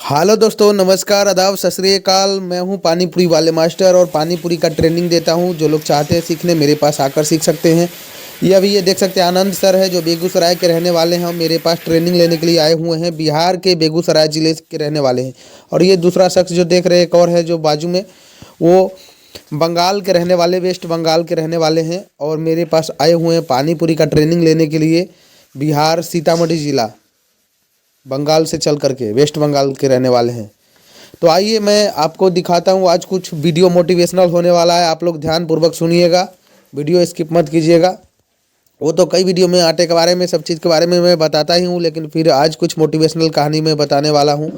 Hello दोस्तों, नमस्कार, आदाब, सत श्री अकाल। मैं हूं पानीपुरी वाले मास्टर और पानीपुरी का ट्रेनिंग देता हूं। जो लोग चाहते हैं सीखने, मेरे पास आकर सीख सकते हैं। ये अभी ये देख सकते हैं, आनंद सर है जो बेगूसराय के रहने वाले हैं। मेरे पास ट्रेनिंग लेने के लिए आए हुए हैं। बिहार के बेगूसराय ज़िले के रहने वाले हैं। और ये दूसरा शख्स जो देख रहे हैं, एक और है जो बाजू में, वो बंगाल के रहने वाले, वेस्ट बंगाल के रहने वाले हैं। और मेरे पास आए हुए हैं पानीपुरी का ट्रेनिंग लेने के लिए। बिहार सीतामढ़ी ज़िला, बंगाल से चल करके वेस्ट बंगाल के रहने वाले हैं। तो आइए मैं आपको दिखाता हूँ। आज कुछ वीडियो मोटिवेशनल होने वाला है, आप लोग ध्यानपूर्वक सुनिएगा, वीडियो स्किप मत कीजिएगा। वो तो कई वीडियो में आटे के बारे में, सब चीज़ के बारे में मैं बताता ही हूँ, लेकिन फिर आज कुछ मोटिवेशनल कहानी मैं बताने वाला हूँ।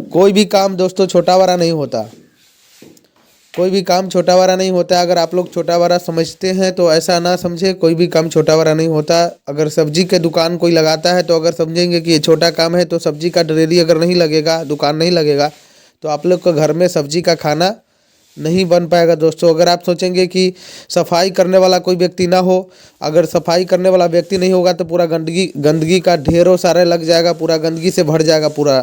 कोई भी काम दोस्तों छोटा बड़ा नहीं होता, कोई भी काम छोटा बड़ा नहीं होता। अगर आप लोग छोटा बड़ा समझते हैं तो ऐसा ना समझे, कोई भी काम छोटा बड़ा नहीं होता। अगर सब्जी के दुकान कोई लगाता है तो अगर समझेंगे कि ये छोटा काम है, तो सब्जी का डेली अगर नहीं लगेगा, दुकान नहीं लगेगा, तो आप लोग के घर में सब्जी का खाना नहीं बन पाएगा दोस्तों। अगर आप सोचेंगे कि सफाई करने वाला कोई व्यक्ति ना हो, अगर सफाई करने वाला व्यक्ति नहीं होगा तो पूरा गंदगी गंदगी का ढेरों सारे लग जाएगा, पूरा गंदगी से भर जाएगा पूरा।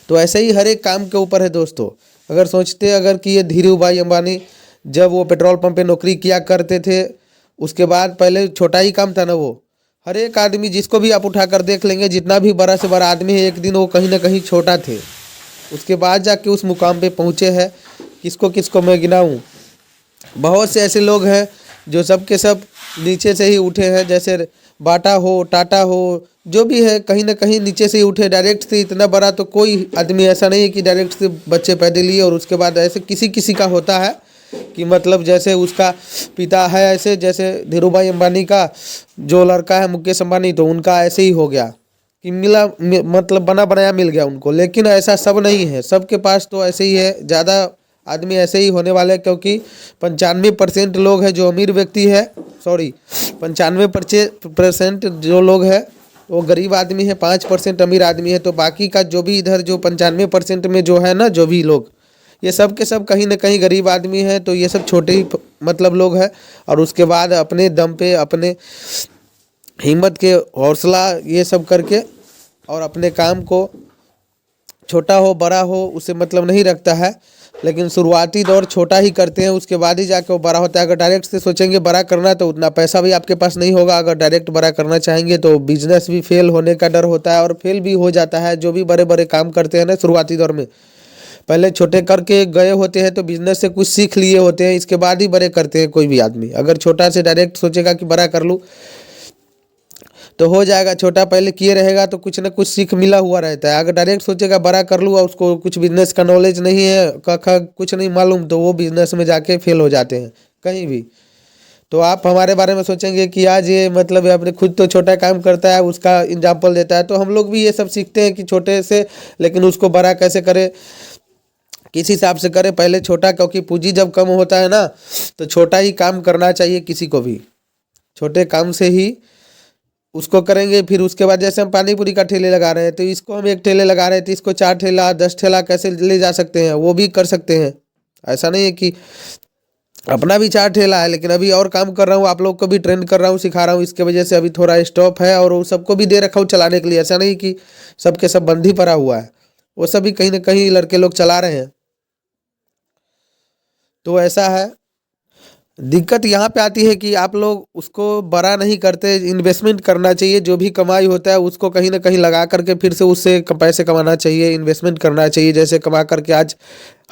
तो ऐसे ही हर एक काम के ऊपर है दोस्तों। अगर सोचते अगर कि ये धीरू भाई अंबानी जब वो पेट्रोल पंप पे नौकरी किया करते थे, उसके बाद पहले छोटा ही काम था ना वो। हर एक आदमी जिसको भी आप उठा कर देख लेंगे, जितना भी बड़ा से बड़ा आदमी है, एक दिन वो कहीं ना कहीं छोटा थे, उसके बाद जाके उस मुकाम पे पहुँचे हैं। किसको किसको मैं गिनाऊँ, बहुत से ऐसे लोग हैं जो सब के सब नीचे से ही उठे हैं। जैसे बाटा हो, टाटा हो, जो भी है, कहीं ना कहीं नीचे से ही उठे। डायरेक्ट से इतना बड़ा तो कोई आदमी ऐसा नहीं है कि डायरेक्ट से बच्चे पैदा लिए और उसके बाद ऐसे किसी किसी का होता है कि मतलब जैसे उसका पिता है, ऐसे जैसे धीरू भाई अंबानी का जो लड़का है मुकेश अंबानी, तो उनका ऐसे ही हो गया कि मतलब बना बनाया मिल गया उनको। लेकिन ऐसा सब नहीं है, सबके पास तो ऐसे ही है। ज़्यादा आदमी ऐसे ही होने वाले हैं, क्योंकि 95% लोग हैं जो अमीर व्यक्ति है, सॉरी 95% जो लोग हैं वो गरीब आदमी है, 5% अमीर आदमी है। तो बाकी का जो भी इधर जो 95% में जो है ना, जो भी लोग, ये सब के सब कहीं ना कहीं गरीब आदमी है। तो ये सब छोटे ही मतलब लोग हैं। और उसके बाद अपने दम पे, अपने हिम्मत के हौसला ये सब करके, और अपने काम को छोटा हो बड़ा हो उससे मतलब नहीं रखता है, लेकिन शुरुआती दौर छोटा ही करते हैं, उसके बाद ही जाके वो बड़ा होता है। अगर डायरेक्ट से सोचेंगे बड़ा करना तो उतना पैसा भी आपके पास नहीं होगा। अगर डायरेक्ट बड़ा करना चाहेंगे तो बिजनेस भी फेल होने का डर होता है, और फेल भी हो जाता है। जो भी बड़े बड़े काम करते हैं ना शुरुआती दौर में, पहले छोटे करके गए होते हैं तो बिजनेस से कुछ सीख लिए होते हैं, इसके बाद ही बड़े करते हैं कोई भी आदमी। अगर छोटा से डायरेक्ट सोचेगा कि बड़ा कर लूँ तो हो जाएगा, छोटा पहले किए रहेगा तो कुछ ना कुछ सीख मिला हुआ रहता है। अगर डायरेक्ट सोचेगा बड़ा कर लूँ और उसको कुछ बिजनेस का नॉलेज नहीं है, कखा कुछ नहीं मालूम, तो वो बिजनेस में जाके फेल हो जाते हैं कहीं भी। तो आप हमारे बारे में सोचेंगे कि आज ये मतलब अपने खुद तो छोटा काम करता है, उसका एग्जाम्पल देता है, तो हम लोग भी ये सब सीखते हैं कि छोटे से, लेकिन उसको बड़ा कैसे करें, किस हिसाब से करें। पहले छोटा, क्योंकि पूंजी जब कम होता है ना, तो छोटा ही काम करना चाहिए किसी को भी। छोटे काम से ही उसको करेंगे। फिर उसके बाद जैसे हम पानी पूरी का ठेले लगा रहे हैं, तो इसको हम एक ठेले लगा रहे हैं तो इसको 4 ठेला 10 ठेला कैसे ले जा सकते हैं, वो भी कर सकते हैं। ऐसा नहीं है कि अपना भी 4 ठेला है, लेकिन अभी और काम कर रहा हूँ, आप लोग को भी ट्रेन कर रहा हूँ, सिखा रहा हूँ। इसके वजह से अभी थोड़ा स्टॉप है, और वो सबको भी दे रखा हूँ चलाने के लिए। ऐसा नहीं कि सबके सब बंद ही पड़ा हुआ है, वो सभी कहीं ना कहीं लड़के लोग चला रहे हैं। तो ऐसा है। दिक्कत यहाँ पे आती है कि आप लोग उसको बड़ा नहीं करते। इन्वेस्टमेंट करना चाहिए, जो भी कमाई होता है उसको कहीं ना कहीं लगा करके फिर से उससे पैसे कमाना चाहिए, इन्वेस्टमेंट करना चाहिए। जैसे कमा करके आज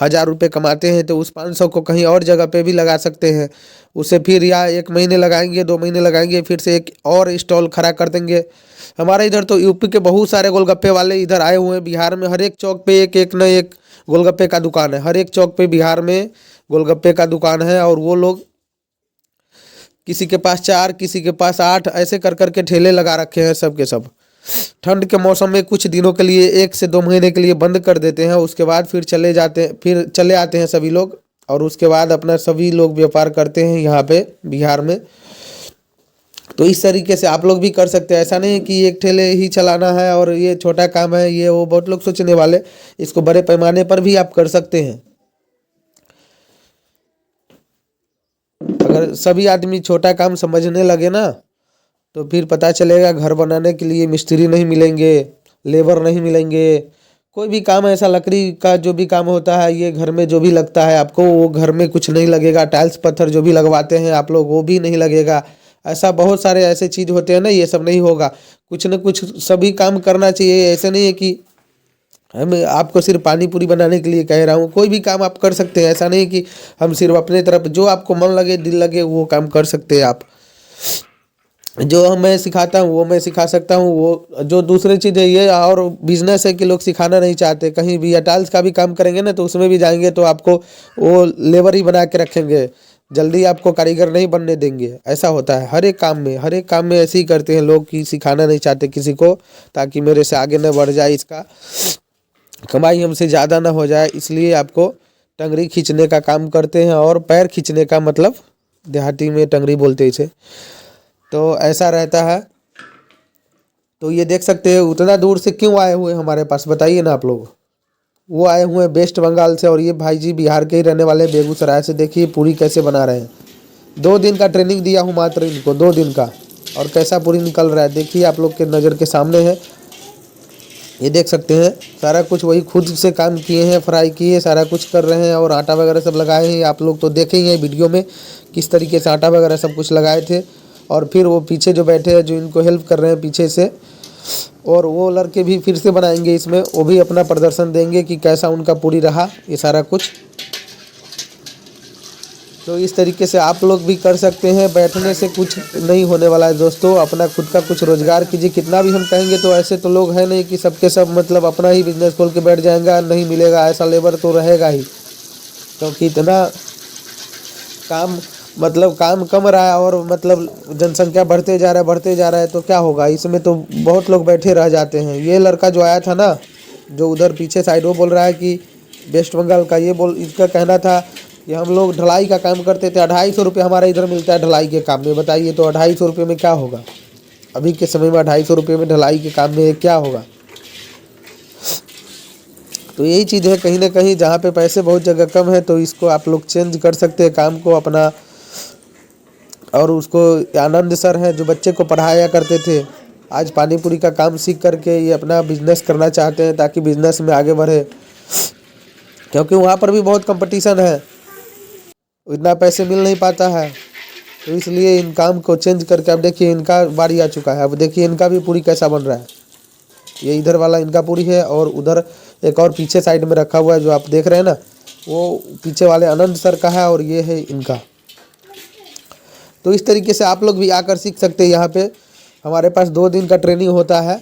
1000 रुपये कमाते हैं तो उस 500 को कहीं और जगह पे भी लगा सकते हैं। उसे फिर या 1 महीने लगाएंगे, 2 महीने लगाएंगे, फिर से एक और स्टॉल खड़ा कर देंगे। हमारे इधर तो यूपी के बहुत सारे गोलगप्पे वाले इधर आए हुए हैं। बिहार में हर एक चौक पे एक एक न एक गोलगप्पे का दुकान है। हर एक चौक पे बिहार में गोलगप्पे का दुकान है, और वो लोग किसी के पास 4, किसी के पास 8, ऐसे कर करके ठेले लगा रखे हैं सब के सब। ठंड के मौसम में कुछ दिनों के लिए 1 से 2 महीने के लिए बंद कर देते हैं, उसके बाद फिर चले जाते हैं, फिर चले आते हैं सभी लोग, और उसके बाद अपना सभी लोग व्यापार करते हैं यहाँ पे बिहार में। तो इस तरीके से आप लोग भी कर सकते हैं। ऐसा नहीं है कि एक ठेले ही चलाना है और ये छोटा काम है, ये वो बहुत लोग सोचने वाले। इसको बड़े पैमाने पर भी आप कर सकते हैं। अगर सभी आदमी छोटा काम समझने लगे ना, तो फिर पता चलेगा घर बनाने के लिए मिस्त्री नहीं मिलेंगे, लेबर नहीं मिलेंगे, कोई भी काम ऐसा लकड़ी का जो भी काम होता है, ये घर में जो भी लगता है आपको, वो घर में कुछ नहीं लगेगा। टाइल्स पत्थर जो भी लगवाते हैं आप लोग, वो भी नहीं लगेगा। ऐसा बहुत सारे ऐसे चीज़ होते हैं ना, ये सब नहीं होगा। कुछ न कुछ सभी काम करना चाहिए। ऐसे नहीं है कि हम आपको सिर्फ पानी पूरी बनाने के लिए कह रहा हूँ, कोई भी काम आप कर सकते हैं। ऐसा नहीं कि हम सिर्फ अपने तरफ, जो आपको मन लगे दिल लगे वो काम कर सकते हैं आप। जो मैं सिखाता हूँ वो मैं सिखा सकता हूँ। वो जो दूसरी चीज़ है ये, और बिजनेस है कि लोग सिखाना नहीं चाहते। कहीं भी या टाइल्स का भी काम करेंगे ना, तो उसमें भी जाएंगे तो आपको वो लेबर ही बना के रखेंगे, जल्दी आपको कारीगर नहीं बनने देंगे। ऐसा होता है हर एक काम में, हर एक काम में ऐसे ही करते हैं लोग कि सिखाना नहीं चाहते किसी को, ताकि मेरे से आगे न बढ़ जाए, इसका कमाई हमसे ज़्यादा ना हो जाए। इसलिए आपको टंगरी खींचने का काम करते हैं, और पैर खींचने का मतलब देहाती में टंगरी बोलते हैं इसे। तो ऐसा रहता है। तो ये देख सकते हैं उतना दूर से क्यों आए हुए हमारे पास, बताइए ना आप लोग। वो आए हुए हैं वेस्ट बंगाल से, और ये भाई जी बिहार के ही रहने वाले, बेगूसराय से। देखिए पूरी कैसे बना रहे हैं। 2 दिन का ट्रेनिंग दिया हूँ मात्र इनको, 2 दिन का, और कैसा पूरी निकल रहा है देखिए, आप लोग के नज़र के सामने है। ये देख सकते हैं सारा कुछ वही खुद से काम किए हैं, फ्राई किए, सारा कुछ कर रहे हैं, और आटा वगैरह सब लगाए हैं। आप लोग तो देखे ही हैं वीडियो में किस तरीके से आटा वगैरह सब कुछ लगाए थे। और फिर वो पीछे जो बैठे हैं, जो इनको हेल्प कर रहे हैं पीछे से, और वो लड़के भी फिर से बनाएंगे इसमें, वो भी अपना प्रदर्शन देंगे कि कैसा उनका पूरी रहा ये सारा कुछ। तो इस तरीके से आप लोग भी कर सकते हैं। बैठने से कुछ नहीं होने वाला है दोस्तों। अपना खुद का कुछ रोजगार कीजिए। कितना भी हम कहेंगे तो ऐसे तो लोग हैं नहीं कि सबके सब मतलब अपना ही बिजनेस खोल के बैठ जाएंगे, नहीं मिलेगा, ऐसा लेबर तो रहेगा ही। क्योंकि इतना काम मतलब काम कम रहा है, और मतलब जनसंख्या बढ़ते जा रहा है, बढ़ते जा रहा है, तो क्या होगा इसमें, तो बहुत लोग बैठे रह जाते हैं। ये लड़का जो आया था ना, जो उधर पीछे साइड, वो बोल रहा है कि वेस्ट बंगाल का, इसका कहना था कि हम लोग ढलाई का काम करते थे, 250 रुपये इधर मिलता है ढलाई के काम में। बताइए तो 250 रुपये में क्या होगा अभी के समय में? 250 रुपये में ढलाई के काम में क्या होगा? तो यही चीज़ है, कहीं ना कहीं जहाँ पे पैसे बहुत जगह कम है, तो इसको आप लोग चेंज कर सकते हैं काम को अपना। और उसको आनंद सर हैं जो बच्चे को पढ़ाया करते थे, आज पानी पूरी का काम सीख करके ये अपना बिजनेस करना चाहते हैं, ताकि बिजनेस में आगे बढ़े। क्योंकि वहाँ पर भी बहुत कंपटीशन है, इतना पैसे मिल नहीं पाता है। तो इसलिए इन काम को चेंज करके, अब देखिए इनका बारी आ चुका है। अब देखिए इनका भी पूरी कैसा बन रहा है। ये इधर वाला इनका पूरी है, और उधर एक और पीछे साइड में रखा हुआ है जो आप देख रहे हैं ना, वो पीछे वाले आनंद सर का है, और ये है इनका। तो इस तरीके से आप लोग भी आकर सीख सकते हैं। यहाँ पे हमारे पास 2 दिन का ट्रेनिंग होता है।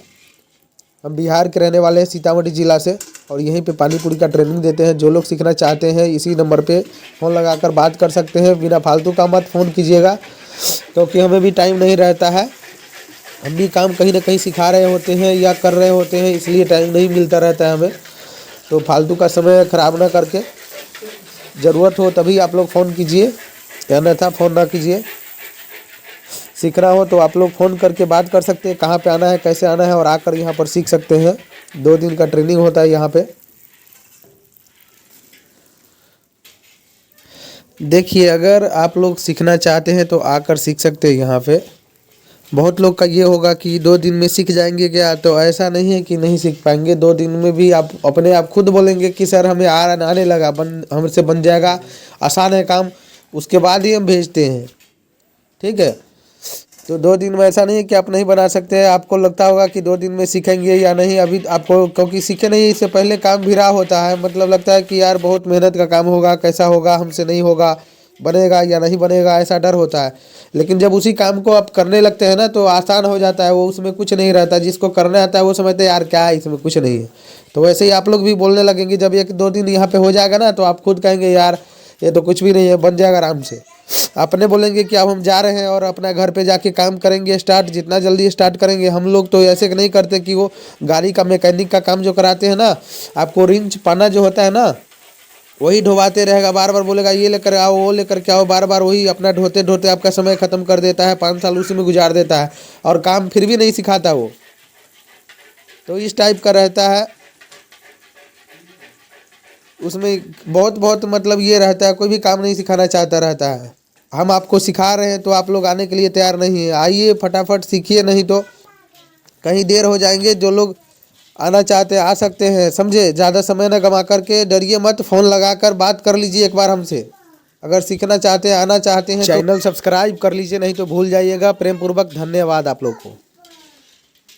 हम बिहार के रहने वाले हैं, सीतामढ़ी ज़िला से, और यहीं पे पानी पूरी का ट्रेनिंग देते हैं। जो लोग सीखना चाहते हैं इसी नंबर पे फ़ोन लगाकर बात कर सकते हैं। बिना फालतू का मत फ़ोन कीजिएगा, क्योंकि हमें भी टाइम नहीं रहता है। हम भी काम कहीं ना कहीं सिखा रहे होते हैं या कर रहे होते हैं, इसलिए टाइम नहीं मिलता रहता है हमें। तो फालतू का समय ख़राब ना करके, ज़रूरत हो तभी आप लोग फ़ोन कीजिए, या अन्यथा फ़ोन ना कीजिए। सीखना हो तो आप लोग फ़ोन करके बात कर सकते हैं, कहाँ पे आना है, कैसे आना है, और आकर यहाँ पर सीख सकते हैं। 2 दिन का ट्रेनिंग होता है यहाँ पे। देखिए अगर आप लोग सीखना चाहते हैं तो आकर सीख सकते हैं यहाँ पे। बहुत लोग का ये होगा कि 2 दिन में सीख जाएंगे क्या, तो ऐसा नहीं है कि नहीं सीख पाएंगे। 2 दिन में भी आप अपने आप खुद बोलेंगे कि सर हमें आने लगा, हमसे बन जाएगा, आसान है काम, उसके बाद ही हम भेजते हैं। ठीक है, तो 2 दिन में ऐसा नहीं है कि आप नहीं बना सकते हैं। आपको लगता होगा कि 2 दिन में सीखेंगे या नहीं, अभी आपको क्योंकि सीखे नहीं, इससे पहले काम भी रहा होता है। मतलब लगता है कि यार बहुत मेहनत का काम होगा, कैसा होगा, हमसे नहीं होगा, बनेगा या नहीं बनेगा, ऐसा डर होता है। लेकिन जब उसी काम को आप करने लगते हैं ना, तो आसान हो जाता है। वो उसमें कुछ नहीं रहता, जिसको करना आता है वो समझते हैं यार क्या है इसमें, कुछ नहीं है। तो वैसे ही आप लोग भी बोलने लगेंगे। जब 1-2 दिन यहाँ पे हो जाएगा ना, तो आप खुद कहेंगे यार ये तो कुछ भी नहीं है, बन जाएगा आराम से। अपने बोलेंगे कि अब हम जा रहे हैं और अपना घर पे जाके काम करेंगे स्टार्ट, जितना जल्दी स्टार्ट करेंगे। हम लोग तो ऐसे नहीं करते कि वो गाड़ी का मैकेनिक का काम जो कराते हैं ना, आपको रिंच पाना जो होता है ना, वही ढोवाते रहेगा, बार बार बोलेगा ये लेकर आओ, वो लेकर के आओ, बार बार वही अपना ढोते ढोते आपका समय ख़त्म कर देता है। 5 साल उसी में गुजार देता है, और काम फिर भी नहीं सिखाता वो। तो इस टाइप का रहता है, उसमें बहुत बहुत मतलब ये रहता है, कोई भी काम नहीं सिखाना चाहता रहता है। हम आपको सिखा रहे हैं तो आप लोग आने के लिए तैयार नहीं है। आइए फटाफट सीखिए, नहीं तो कहीं देर हो जाएंगे। जो लोग आना चाहते हैं आ सकते हैं, समझे। ज़्यादा समय न गंवा करके डरिए मत, फ़ोन लगाकर बात कर लीजिए एक बार हमसे। अगर सीखना चाहते हैं, आना चाहते हैं, चैनल सब्सक्राइब कर लीजिए, नहीं तो भूल जाइएगा। प्रेम पूर्वक धन्यवाद आप लोग को।